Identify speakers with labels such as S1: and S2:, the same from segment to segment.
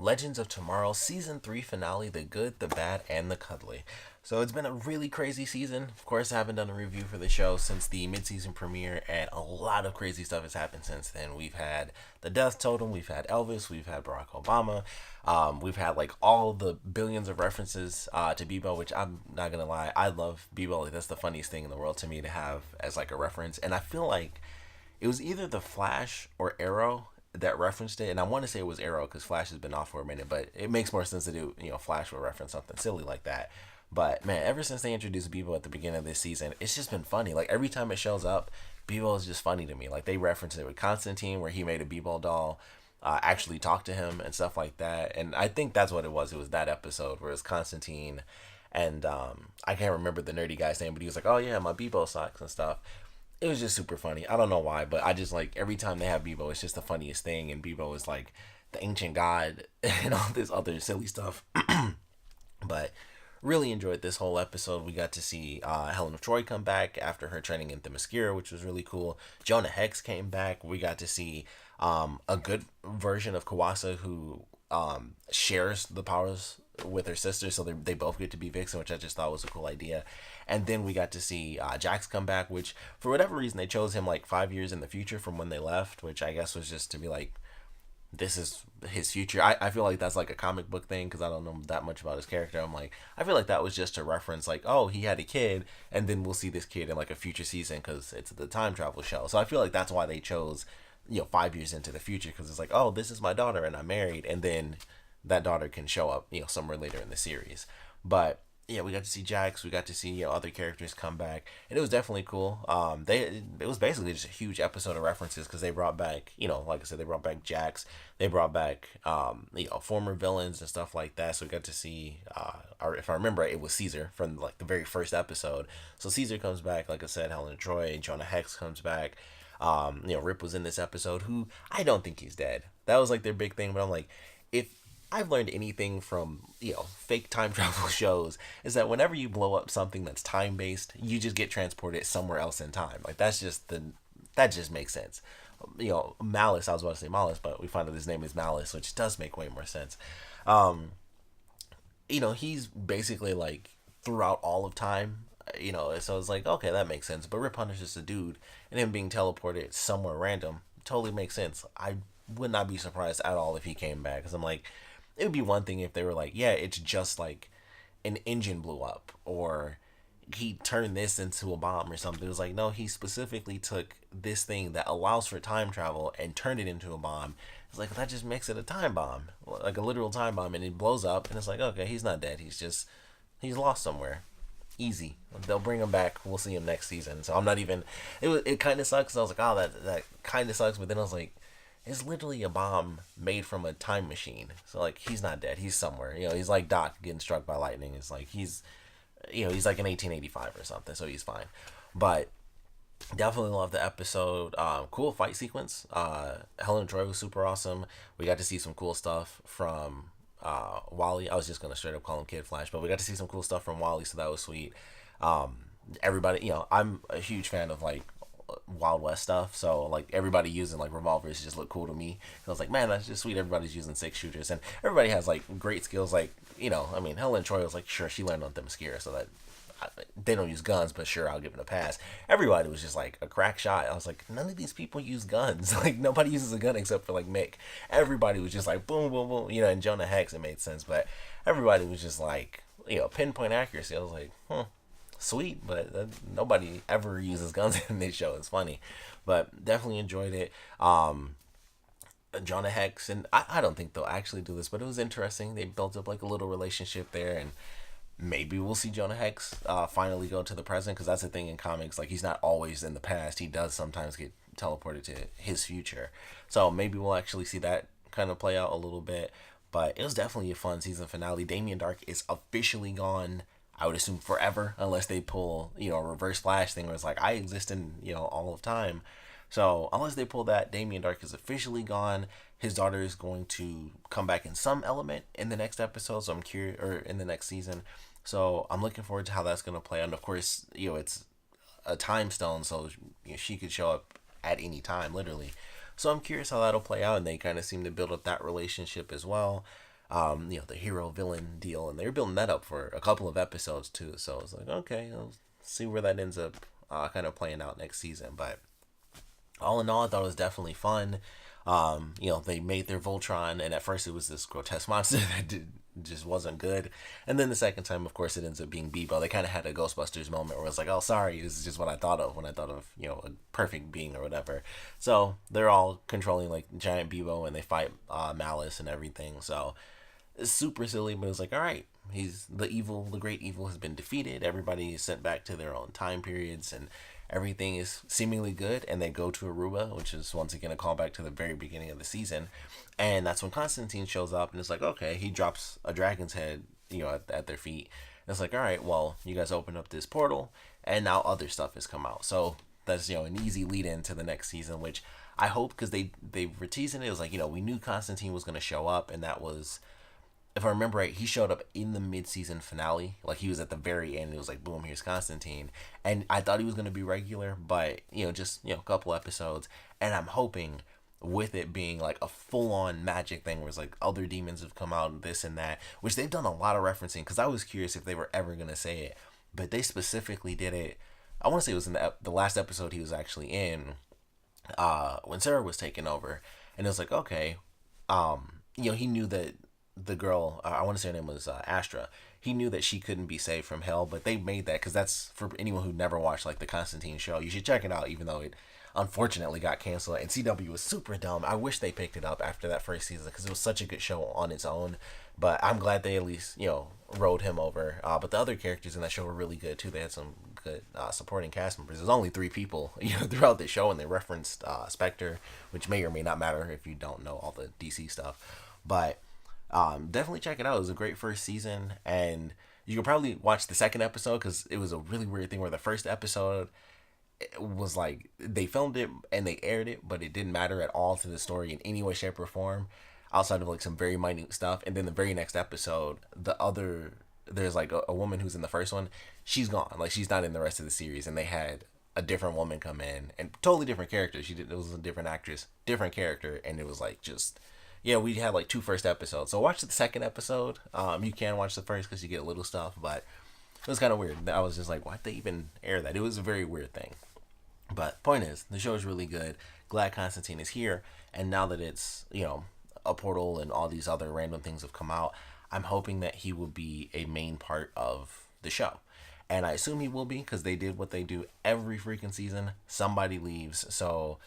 S1: Legends of Tomorrow Season 3 finale, The Good, the Bad, and the Cuddly. So it's been a really crazy season. Of course, I haven't done a review for the show since the mid-season premiere, and a lot of crazy stuff has happened since then. We've had the death totem, we've had Elvis, we've had Barack Obama, we've had like all the billions of references to Bebo, which I'm not gonna lie, I love Bebo. Like, that's the funniest thing in the world to me to have as like a reference, and I feel like it was either the Flash or Arrow that referenced it, and I want to say it was Arrow because Flash has been off for a minute, but it makes more sense to do, Flash will reference something silly like that. But man, ever since they introduced Bebo at the beginning of this season, it's just been funny. Like every time it shows up, Bebo is just funny to me. Like they referenced it with Constantine, where he made a Bebo doll, actually talk to him and stuff like that. And I think that's what it was. It was that episode where it was Constantine, and I can't remember the nerdy guy's name, but he was like, "Oh yeah, my Bebo socks and stuff." It was just super funny. I don't know why, but I just like every time they have Bebo, it's just the funniest thing. And Bebo is like the ancient god and all this other silly stuff. But really enjoyed this whole episode. We got to see Helen of Troy come back after her training in Themyscira, which was really cool. Jonah Hex came back. We got to see a good version of Kawasa who shares the powers with her sister, so they both get to be Vixen, which I just thought was a cool idea. And then we got to see Jax come back, which for whatever reason they chose him like 5 years in the future from when they left, which I guess was just to be like, this is his future. I feel like that's like a comic book thing because I don't know that much about his character. I'm like, I feel like that was just to reference like, oh, he had a kid, and then we'll see this kid in like a future season because it's the time travel show. So I feel like that's why they chose 5 years into the future, because it's like, oh, this is my daughter and I'm married, and then that daughter can show up somewhere later in the series. But yeah, we got to see Jax, we got to see other characters come back, and it was definitely cool. It was basically just a huge episode of references because they brought back, like I said, they brought back Jax, they brought back former villains and stuff like that. So we got to see, or if I remember, it was Caesar from like the very first episode. So Caesar comes back, like I said, Helen of Troy, Jonah Hex comes back. Rip was in this episode, who I don't think he's dead. That was like their big thing, but I'm like, if I've learned anything from fake time travel shows, is that whenever you blow up something that's time based, you just get transported somewhere else in time. Like that just makes sense. Mallus, I was about to say Mallus, but we find out his name is Mallus, which does make way more sense. He's basically like throughout all of time. So it's like, okay, that makes sense. But Rip Hunter's just a dude, and him being teleported somewhere random totally makes sense. I would not be surprised at all if he came back, because I'm like, it would be one thing if they were like, yeah, it's just like an engine blew up, or he turned this into a bomb or something. It was like, no, he specifically took this thing that allows for time travel and turned it into a bomb. It's like, that just makes it a time bomb, like a literal time bomb, and it blows up, and it's like, okay, he's not dead. He's lost somewhere. Easy. They'll bring him back. We'll see him next season. So I'm not even. It kind of sucks. I was like, oh, that kind of sucks. But then I was like, it's literally a bomb made from a time machine. So like, he's not dead. He's somewhere. He's like Doc getting struck by lightning. It's like he's like in 1885 or something. So he's fine. But definitely love the episode. Cool fight sequence. Helen Troy was super awesome. We got to see some cool stuff from Wally. I was just gonna straight up call him Kid Flash, but we got to see some cool stuff from Wally, so that was sweet. Everybody, I'm a huge fan of like Wild West stuff, so like everybody using like revolvers just look cool to me. I was like, man, that's just sweet. Everybody's using 6-shooters, and everybody has like great skills. Like Helen Troy was like, sure, she learned on Themyscira, so that they don't use guns, but sure, I'll give it a pass. Everybody was just like a crack shot. I was like, none of these people use guns. Like nobody uses a gun except for like Mick. Everybody was just like boom, boom, boom. And Jonah Hex, it made sense, but everybody was just like pinpoint accuracy. I was like, sweet, but nobody ever uses guns in this show. It's funny, but definitely enjoyed it. Jonah Hex, and I don't think they'll actually do this, but it was interesting. They built up like a little relationship there, and maybe we'll see Jonah Hex finally go to the present, because that's the thing in comics. Like, he's not always in the past. He does sometimes get teleported to his future. So maybe we'll actually see that kind of play out a little bit. But it was definitely a fun season finale. Damien Dark is officially gone, I would assume forever, unless they pull, a reverse Flash thing where it's like, I exist in, all of time. So unless they pull that, Damien Dark is officially gone. His daughter is going to come back in some element in the next episode. So I'm curious, or in the next season. So I'm looking forward to how that's going to play out. And of course, it's a time stone, so she could show up at any time, literally. So I'm curious how that'll play out, and they kind of seem to build up that relationship as well. the hero villain deal, and they were building that up for a couple of episodes too. So it's like, okay, I'll see where that ends up kind of playing out next season. But all in all, I thought it was definitely fun. They made their Voltron, and at first it was this grotesque monster just wasn't good. And then the second time, of course, it ends up being Bebo. They kind of had a Ghostbusters moment where it's like, oh, sorry, this is just what I thought of when I thought of, a perfect being or whatever. So they're all controlling like giant Bebo, and they fight Mallus and everything. So it's super silly, but it's like, all right, he's the great evil has been defeated. Everybody is sent back to their own time periods, and everything is seemingly good. And they go to Aruba, which is once again a callback to the very beginning of the season. And that's when Constantine shows up, and it's like, okay, he drops a dragon's head, at their feet. And it's like, all right, well, you guys open up this portal, and now other stuff has come out. So that's an easy lead in to the next season, which I hope, because they were teasing it. It was like, we knew Constantine was going to show up, and that was, if I remember right, he showed up in the mid-season finale. Like, he was at the very end. It was like, boom, here's Constantine. And I thought he was going to be regular, but, just, a couple episodes. And I'm hoping, with it being like a full-on magic thing where it's like other demons have come out and this and that, which they've done a lot of referencing, because I was curious if they were ever going to say it. But they specifically did it. I want to say it was in the last episode he was actually in, when Sarah was taken over. And it was like, okay, he knew that the girl, I want to say her name was Astra, he knew that she couldn't be saved from hell. But they made that, because that's for anyone who never watched like the Constantine show. You should check it out, even though it unfortunately got canceled, and CW was super dumb. I wish they picked it up after that first season, because it was such a good show on its own. But I'm glad they at least rode him over. But the other characters in that show were really good too. They had some good supporting cast members. There's only 3 people throughout the show, and they referenced Spectre, which may or may not matter if you don't know all the DC stuff. But definitely check it out. It was a great first season, and you can probably watch the second episode, because it was a really weird thing where the first episode, it was like they filmed it and they aired it, but it didn't matter at all to the story in any way, shape, or form, outside of like some very minute stuff. And then the very next episode, there's like a woman who's in the first one, she's gone, like she's not in the rest of the series, and they had a different woman come in, and totally different character. It was a different actress, different character, and it was like just, yeah, we had like 2 first episodes. So watch the second episode. You can watch the first because you get a little stuff, but it was kind of weird. I was just like, why'd they even air that? It was a very weird thing. But point is, the show is really good. Glad Constantine is here, and now that it's a portal and all these other random things have come out, I'm hoping that he will be a main part of the show. And I assume he will be, because they did what they do every freaking season. Somebody leaves. So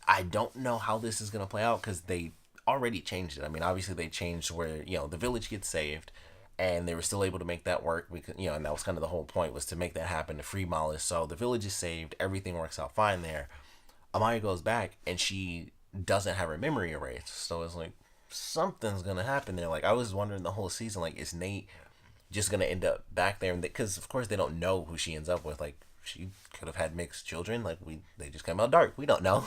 S1: I don't know how this is going to play out, because they already changed it. I mean, obviously they changed where, the village gets saved, and they were still able to make that work, because, and that was kind of the whole point, was to make that happen, to free Mallus. So the village is saved. Everything works out fine there. Amaya goes back, and she doesn't have her memory erased. So it's like, something's going to happen there. Like, I was wondering the whole season, like, is Nate just going to end up back there? Because, of course, they don't know who she ends up with. Like, she could have had mixed children. Like, they just came out dark. We don't know.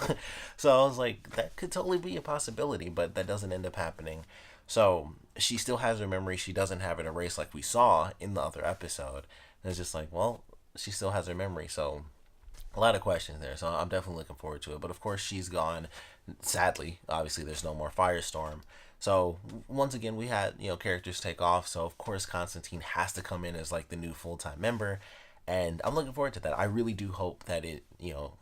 S1: So I was like, that could totally be a possibility, but that doesn't end up happening. So she still has her memory. She doesn't have it erased like we saw in the other episode. And it's just like, well, she still has her memory. So a lot of questions there. So I'm definitely looking forward to it. But of course, she's gone. Sadly, obviously, there's no more Firestorm. So once again, we had, characters take off. So of course, Constantine has to come in as like the new full-time member. And I'm looking forward to that. I really do hope that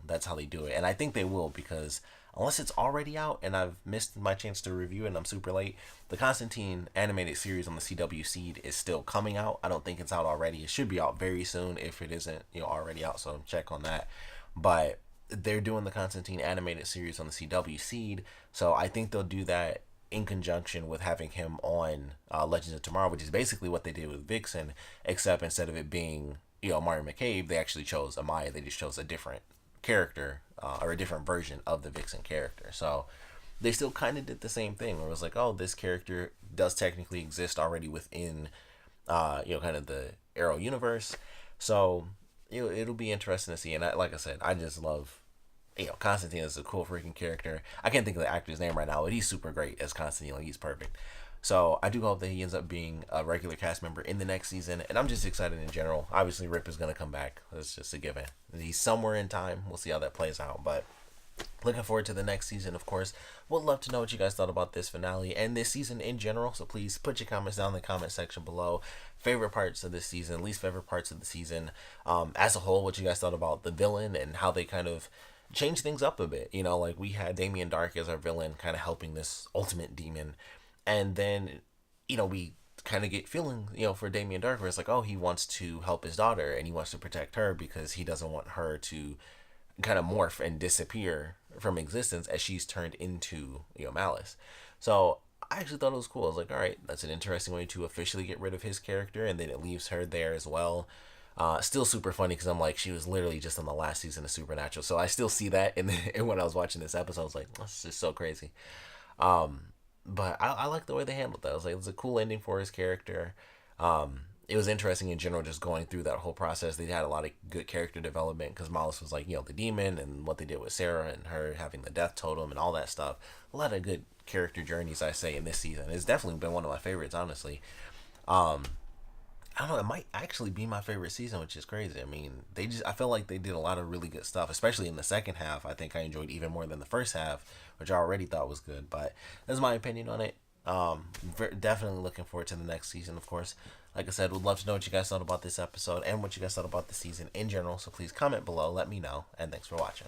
S1: that's how they do it. And I think they will, because unless it's already out and I've missed my chance to review it and I'm super late, the Constantine animated series on the CW Seed is still coming out. I don't think it's out already. It should be out very soon if it isn't, already out. So check on that. But they're doing the Constantine animated series on the CW Seed. So I think they'll do that in conjunction with having him on Legends of Tomorrow, which is basically what they did with Vixen, except instead of it being Mario McCabe, they actually chose Amaya. They just chose a different character or a different version of the Vixen character. So they still kind of did the same thing, where it was like, oh, this character does technically exist already within kind of the Arrow universe. So it'll be interesting to see. And like I said, I just love Constantine is a cool freaking character. I can't think of the actor's name right now, but he's super great as Constantine. Like, he's perfect. So I do hope that he ends up being a regular cast member in the next season, and I'm just excited in general. Obviously, Rip is going to come back. That's just a given. He's somewhere in time. We'll see how that plays out, but Looking forward to the next season, of course. Would love to know what you guys thought about this finale and this season in general. So please put your comments down in the comment section below. Favorite parts of this season, least favorite parts of the season. As a whole, what you guys thought about the villain and how they kind of changed things up a bit. You know, like we had Damien Dark as our villain, kind of helping this ultimate demon. And then, we kind of get feeling, for Damien Dark, where it's like, oh, he wants to help his daughter and he wants to protect her because he doesn't want her to kind of morph and disappear from existence as she's turned into Mallus. So I actually thought it was cool. I was like, all right, that's an interesting way to officially get rid of his character, and then it leaves her there as well. Still super funny because I'm like, she was literally just on the last season of Supernatural, so I still see that in when I was watching this episode. I was like, this is so crazy. But I like the way they handled that. I was like, it was a cool ending for his character. It was interesting in general just going through that whole process. They had a lot of good character development because Mallus was like, the demon, and what they did with Sarah and her having the death totem and all that stuff. A lot of good character journeys, I say, in this season. It's definitely been one of my favorites, honestly. I don't know, it might actually be my favorite season, which is crazy. I mean, I feel like they did a lot of really good stuff, especially in the second half. I think I enjoyed even more than the first half, which I already thought was good, but that's my opinion on it. Definitely looking forward to the next season, of course. Like I said, would love to know what you guys thought about this episode and what you guys thought about the season in general, so please comment below, let me know, and thanks for watching.